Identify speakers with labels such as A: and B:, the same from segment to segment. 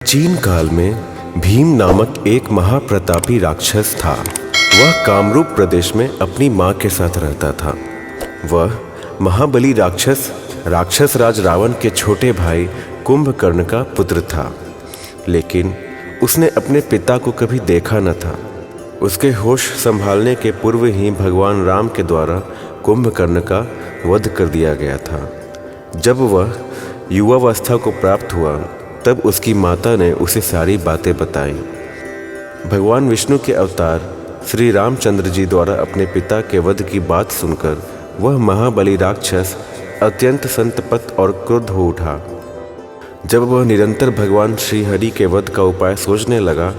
A: प्राचीन काल में भीम नामक एक महाप्रतापी राक्षस था। वह कामरूप प्रदेश में अपनी माँ के साथ रहता था। वह महाबली राक्षस राज रावण के छोटे भाई कुंभकर्ण का पुत्र था, लेकिन उसने अपने पिता को कभी देखा न था। उसके होश संभालने के पूर्व ही भगवान राम के द्वारा कुंभकर्ण का वध कर दिया गया था। जब वह युवावस्था को प्राप्त हुआ तब उसकी माता ने उसे सारी बातें बताई। भगवान विष्णु के अवतार श्री रामचंद्र जी द्वारा अपने पिता के वध की बात सुनकर वह महाबली राक्षस अत्यंत संतप्त और क्रुद्ध हो उठा। जब वह निरंतर भगवान श्री हरि के वध का उपाय सोचने लगा,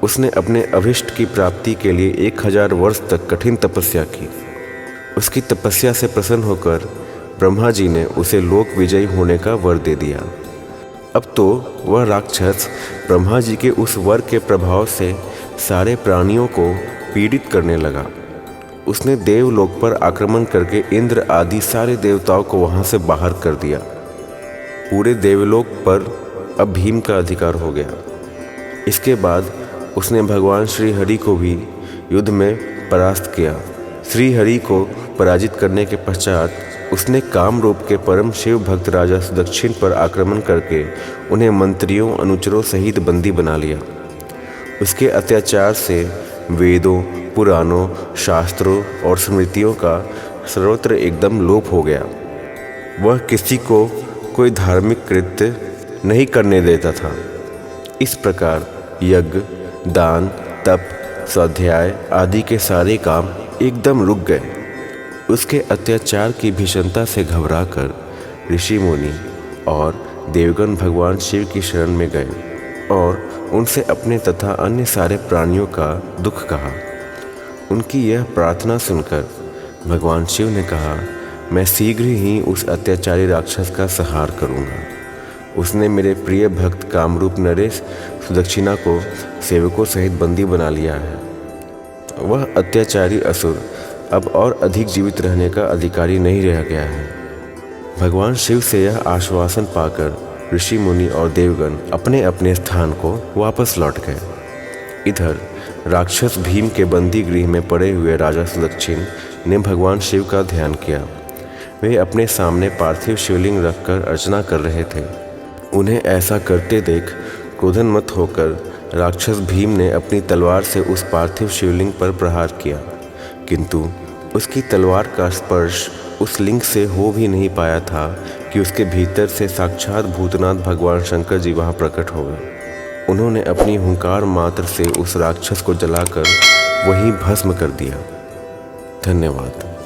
A: उसने अपने अभिष्ट की प्राप्ति के लिए 1000 वर्ष तक कठिन तपस्या की। उसकी तपस्या से प्रसन्न होकर ब्रह्मा जी ने उसे लोक विजयी होने का वर दे दिया। अब तो वह राक्षस ब्रह्मा जी के उस वर के प्रभाव से सारे प्राणियों को पीड़ित करने लगा। उसने देवलोक पर आक्रमण करके इंद्र आदि सारे देवताओं को वहां से बाहर कर दिया। पूरे देवलोक पर अब भीम का अधिकार हो गया। इसके बाद उसने भगवान श्री हरि को भी युद्ध में परास्त किया। श्री हरि को पराजित करने के पश्चात उसने कामरूप के परम शिव भक्त राजा सुदक्षिण पर आक्रमण करके उन्हें मंत्रियों अनुचरों सहित बंदी बना लिया। उसके अत्याचार से वेदों, पुराणों, शास्त्रों और स्मृतियों का सर्वत्र एकदम लोप हो गया। वह किसी को कोई धार्मिक कृत्य नहीं करने देता था। इस प्रकार यज्ञ, दान, तप, स्वाध्याय आदि के सारे काम एकदम रुक गए। उसके अत्याचार की भीषणता से घबराकर ऋषि मुनि और देवगण भगवान शिव की शरण में गए और उनसे अपने तथा अन्य सारे प्राणियों का दुख कहा। उनकी यह प्रार्थना सुनकर भगवान शिव ने कहा, मैं शीघ्र ही उस अत्याचारी राक्षस का संहार करूँगा। उसने मेरे प्रिय भक्त कामरूप नरेश सुदक्षिणा को सेवकों सहित बंदी बना लिया है। वह अत्याचारी असुर अब और अधिक जीवित रहने का अधिकारी नहीं रह गया है। भगवान शिव से यह आश्वासन पाकर ऋषि मुनि और देवगण अपने अपने स्थान को वापस लौट गए। इधर राक्षस भीम के बंदी गृह में पड़े हुए राजा सुदक्षिण ने भगवान शिव का ध्यान किया। वे अपने सामने पार्थिव शिवलिंग रखकर अर्चना कर रहे थे। उन्हें ऐसा करते देख क्रोधनमत होकर राक्षस भीम ने अपनी तलवार से उस पार्थिव शिवलिंग पर प्रहार किया, किंतु उसकी तलवार का स्पर्श उस लिंग से हो भी नहीं पाया था कि उसके भीतर से साक्षात भूतनाथ भगवान शंकर जी वहाँ प्रकट हो गए। उन्होंने अपनी हुंकार मात्र से उस राक्षस को जलाकर वहीं भस्म कर दिया। धन्यवाद।